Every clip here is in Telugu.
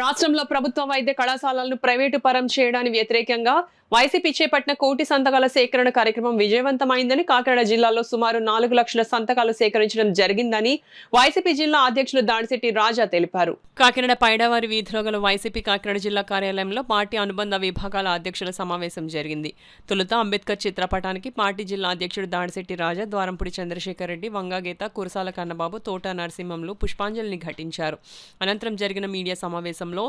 రాష్ట్రంలో ప్రభుత్వ వైద్య కళాశాలలను ప్రైవేటు పరం చేయడానికి వ్యతిరేకంగా వైసీపీ చేపట్టిన కోటి సంతకాల సేకరణ కార్యక్రమం విజయవంతమైందని కాకినాడ జిల్లాలో సుమారు 4 లక్షల సంతకాలు సేకరించడం జరిగిందని వైసీపీ జిల్లా అధ్యక్షులు దాడిశెట్టి రాజా తెలిపారు. కాకినాడ పైడవారి వీధిలో గల వైసీపీ కాకినాడ జిల్లా కార్యాలయంలో పార్టీ అనుబంధ విభాగాల అధ్యక్షుల సమావేశం జరిగింది. తొలుత అంబేద్కర్ చిత్రపటానికి పార్టీ జిల్లా అధ్యక్షుడు దాడిశెట్టి రాజా, ద్వారంపూడి చంద్రశేఖర్ రెడ్డి, వంగాగీత, కురసాల కన్నబాబు, తోట నరసింహంలు పుష్పాంజలిని ఘటించారు. అనంతరం జరిగిన మీడియా సమావేశంలో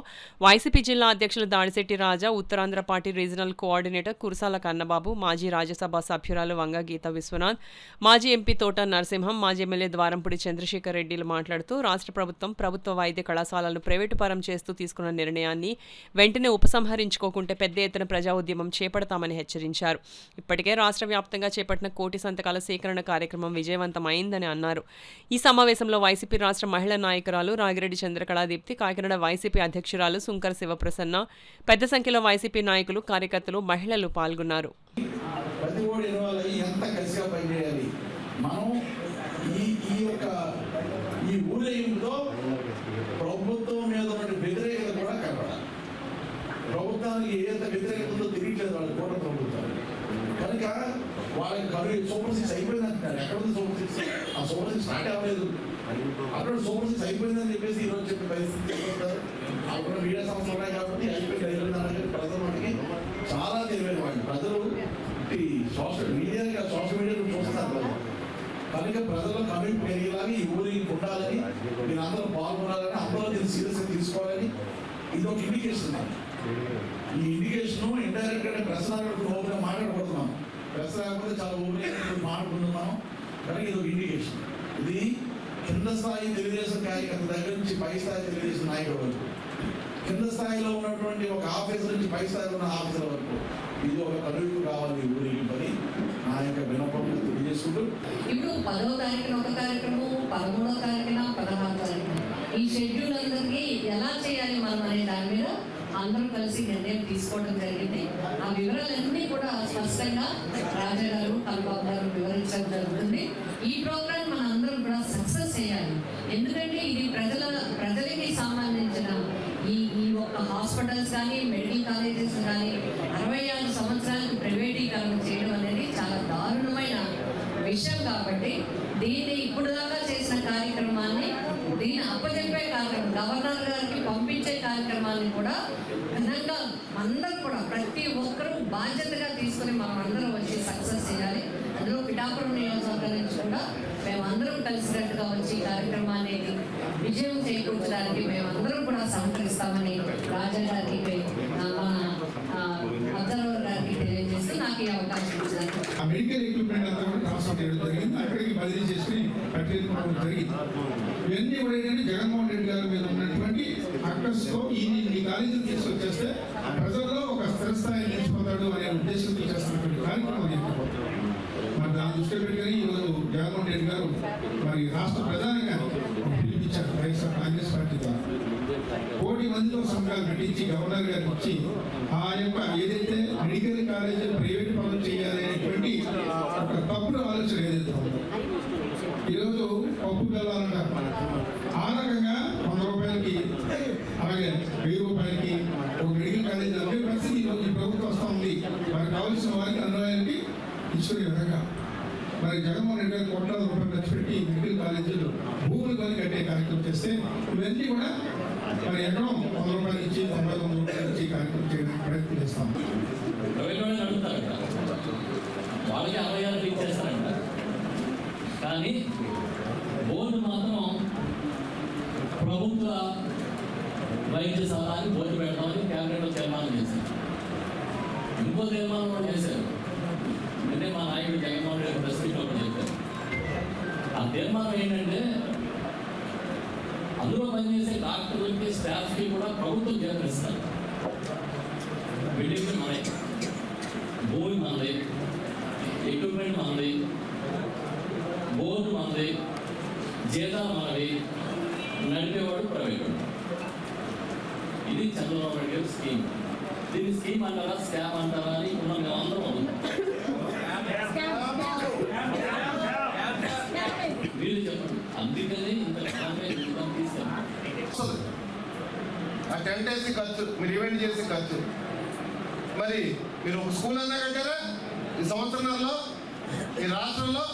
వైసీపీ జిల్లా అధ్యక్షులు Dadisetti Raja, Uttarandhra party regional coordinator Kurasala Kannababu, మాజీ రాజ్యసభ సభ్యురాలు వంగాగీత విశ్వనాథ్, మాజీ ఎంపీ తోట నరసింహం, మాజీ ఎమ్మెల్యే ద్వారంపూడి చంద్రశేఖర్ రెడ్డిలు మాట్లాడుతూ రాష్ట్ర ప్రభుత్వ వైద్య కళాశాలలను ప్రైవేటు పరం చేస్తూ తీసుకున్న నిర్ణయాన్ని వెంటనే ఉపసంహరించుకోకుంటే పెద్ద ఎత్తున ప్రజా ఉద్యమం చేపడతామని హెచ్చరించారు. ఇప్పటికే రాష్ట్ర వ్యాప్తంగా చేపట్టిన కోటి సంతకాల సేకరణ కార్యక్రమం విజయవంతమైందని అన్నారు. ఈ సమావేశంలో వైసీపీ రాష్ట్ర మహిళా నాయకురాలు రాగిరెడ్డి చంద్రకళాదీప్తి, కాకినాడ వైసీపీ అధ్యక్షురాలు సుంకర శివప్రసన్న, పెద్ద సంఖ్యలో వైసీపీ నాయకులు, కార్యకర్తలు, మహిళలు పాల్గొన్నారు. ప్రభుత్వానికి ఏదైతే వ్యతిరేకత ఉందో తెలియట్లేదు వాళ్ళు కూడా ప్రభుత్వం కనుక వాళ్ళకి సూపర్ సిక్స్ అయిపోయింది అంటున్నారు. ఎక్కడ ఉంది సూపర్ సిక్స్? ఆ సూపర్ సిక్స్ స్టార్ట్ అవ్వలేదు. అక్కడ సూపర్ సిక్స్ అయిపోయిందని చెప్పేసి ఈరోజు చెప్పే పరిస్థితి అక్కడ మీడియా సంస్థలు ఉన్నాయి కాబట్టి అయిపోయింది ప్రజలు మనకి చాలా తెలివైన వాళ్ళు. ప్రజలు సోషల్ మీడియాగా సోషల్ మీడియాలో చూస్తున్నారు. కనుక ప్రజల్లో కమిట్ పెరిగేలాగా ఈ ఊరికి ఉండాలని, మీరు అందరూ పాల్గొనాలని, అందరూ దీన్ని సీరియస్గా తీసుకోవాలని ఇది ఒక ఇండికేషన్. ఈ ఇండికేషన్ ఇండైరెక్ట్ గా ప్రెస్ ఓపెన్ మాట్లాడబడుతున్నాం. ప్రెస్ రాకపోతే చాలా ఓపెన్ మాట్లాడుకుంటున్నాం. కానీ ఇది ఒక ఇండికేషన్. ఇది కింద స్థాయి తెలుగుదేశం కార్యకర్త దగ్గర నుంచి పై స్థాయి తెలుగుదేశం నాయకుల వరకు, కింద స్థాయిలో ఉన్నటువంటి ఒక ఆఫీసర్ నుంచి పై స్థాయిలో ఉన్న ఆఫీసర్ వరకు ఇది ఒక కలుగు కావాలి ఊరికి పని నా యొక్క వినపం తెలియజేసుకుంటూ ఇప్పుడు 10వ తారీఖున ఒక కార్యక్రమం, 13వ తారీఖున, 16వ తారీఖున ఈ షెడ్యూల్ అందరికీ ఎలా చేయాలి మనం అనే దాని మీద అందరూ కలిసి నిర్ణయం తీసుకోవడం జరిగింది. ఆ వివరాలన్నీ కూడా స్పష్టంగా రాజా గారు, కన్నబాబు గారు వివరించడం జరుగుతుంది. ఈ ప్రోగ్రాం మన అందరం కూడా సక్సెస్ చేయాలి. ఎందుకంటే ఇది ప్రజలకి సంబంధించిన ఈ ఒక్క హాస్పిటల్స్ కానీ, మెడికల్ కాలేజెస్ కానీ 66 సంవత్సరాలకు ప్రైవేటీకరణ చేయడం అనేది చాలా దారుణమైన విషయం. కాబట్టి దీన్ని ఇప్పుడు దాకా చేసిన కార్యక్రమాన్ని దీన్ని అప్పచెప్పే కార్యక్రమం, గవర్నర్ గారికి పంపించే కార్యక్రమాన్ని కూడా ఘనంగా అందరూ కూడా ప్రతి ఒక్కరూ బాధ్యతగా తీసుకుని మనం అందరం వచ్చి సక్సెస్ చేయాలి. అందులో పిఠాపురం నియోజకవర్గం నుంచి కూడా మేమందరం కలిసినట్టుగా వచ్చి కార్యక్రమాన్ని విజయం చేకూర్చడానికి మేమందరం కూడా సహకరిస్తామని రాజా గారికి, మన అబ్జర్వర్ గారికి తెలియజేస్తూ నాకు ఈ అవకాశం ఇచ్చారు. మెడికల్ ఎక్విప్మెంట్ అంతా కూడా ట్రాన్స్ఫర్ చేయడం జరిగింది. అక్కడికి బదిలీ చేసుకుని పట్టుకోవడం జరిగింది. ఇవన్నీ కూడా ఏంటంటే జగన్మోహన్ రెడ్డి గారి మీద ఉన్నటువంటి అక్కస్తో ఈ కాలేజీని తీసుకొచ్చేస్తే ప్రజల్లో ఒక స్థిరస్థాయి నిలిచిపోతాడు అనే ఉద్దేశంతో చేస్తున్నటువంటి కార్యక్రమం చెప్పబోతున్నాం. మరి దాని దృష్టి పెట్టుకుని ఈరోజు జగన్మోహన్ రెడ్డి గారు మరి రాష్ట్ర ప్రధానిగా పిలిపించారు వైఎస్ఆర్ కాంగ్రెస్ పార్టీ ద్వారా. 1 కోటి మందితో సంఘాలు పెట్టించి గవర్నర్ గారికి ఇచ్చి ఆ యొక్క ఏదైతే మెడికల్ కాలేజీలు ప్రైవేట్ పనులు చేయాలి అనేటువంటి ఒక తప్పుడు ఆలోచన ఏదైతే ఉందో, ఈరోజు పప్పు వెళ్ళాలంటారు. ఆ రకంగా 100 రూపాయలకి అలాగే 1000 రూపాయలకి ఒక మెడికల్ కాలేజీ అనే పరిస్థితి ఈరోజు ఈ ప్రభుత్వం వస్తూ ఉంది. మరి కావాల్సిన వారికి అన్వయానికి ఇచ్చుకునే విధంగా మరి జగన్మోహన్ రెడ్డి గారు కోట్లాది రూపాయలు ఖర్చు పెట్టి మెడికల్ కాలేజీలు భూములు కొని కట్టే కార్యక్రమం చేస్తే ఇవన్నీ కూడా మరి ఎక్కడో 100 రూపాయలు ఇచ్చి 99 రూపాయలు ఇచ్చి కార్యక్రమం చేయడానికి ప్రయత్నం చేస్తాం. వాళ్ళకి 66 ఇచ్చేస్తారంట, కానీ బోర్డు మాత్రం ప్రభుత్వ వైద్యశాలని బోర్డు పెడతామని క్యాబినెట్లో తీర్మానం చేశారు. ఇంకో తీర్మానం కూడా చేశారు. అంటే మా నాయకుడు జగన్మోహన్ రెడ్డి ప్రెస్ మీట్లో కూడా చెప్పారు. ఆ తీర్మానం ఏంటంటే అందులో పనిచేసే డాక్టర్లకి, స్టాఫ్కి కూడా ప్రభుత్వం చేస్తారు. బిల్డింగ్ మనది, భూమి మనది, ఎక్విప్మెంట్ మనది, బోర్డు మనది, జీతాలు మనది, నడిపేవాడు ప్రైవేట్. ఇది చంద్రబాబు నాయుడు గారి స్కీమ్. దీన్ని స్కీమ్ అంటారా, స్కామ్ అంటారా అని ఇప్పుడు మేము అందరం అవుతాం. వీళ్ళు చెప్పండి. అందుకని ఇంత తీసుకెళ్ళి ఆ టెంట్ వేసి ఖర్చు, మీరు ఈవెంట్ చేసి ఖర్చు. మరి మీరు ఒక స్కూల్ అన్నా కట్టారా ఈ సంవత్సరంలో? ఈ రాష్ట్రంలో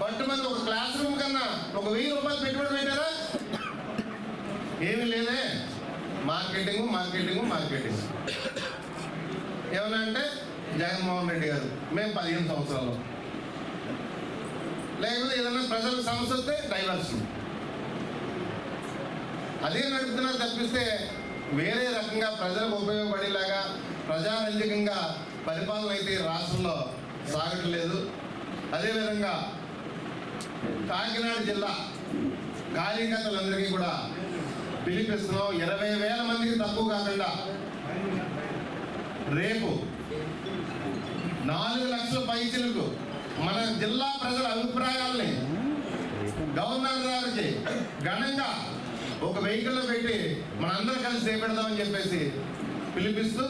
పట్టుమంది ఒక క్లాస్ రూమ్ కన్నా ఒక 1000 రూపాయలు పెట్టుబడి పెట్టారా? ఏమీ లేదే. Marketing marketing marketing. ఏమన్నా అంటే జగన్మోహన్ రెడ్డి గారు మేము 15 సంవత్సరాలు, లేకపోతే ఏదన్నా ప్రజలకు సమస్య వస్తే డైవర్షన్, అదే నడుపుతున్నారు తప్పిస్తే వేరే రకంగా ప్రజలకు ఉపయోగపడేలాగా ప్రజారంజకంగా పరిపాలన అయితే రాష్ట్రంలో సాగట్లేదు. అదేవిధంగా కాకినాడ జిల్లా కార్యకర్తలందరికీ కూడా పిలిపిస్తున్నాం. 20,000 మందికి తక్కువ కాకుండా రేపు 4 లక్షల పైచిలకు మన జిల్లా ప్రజల అభిప్రాయాల్ని గవర్నర్ గారికి ఘనంగా ఒక వెహికల్లో పెట్టి మనందరం కలిసి చేపెడదామని చెప్పేసి పిలిపిస్తూ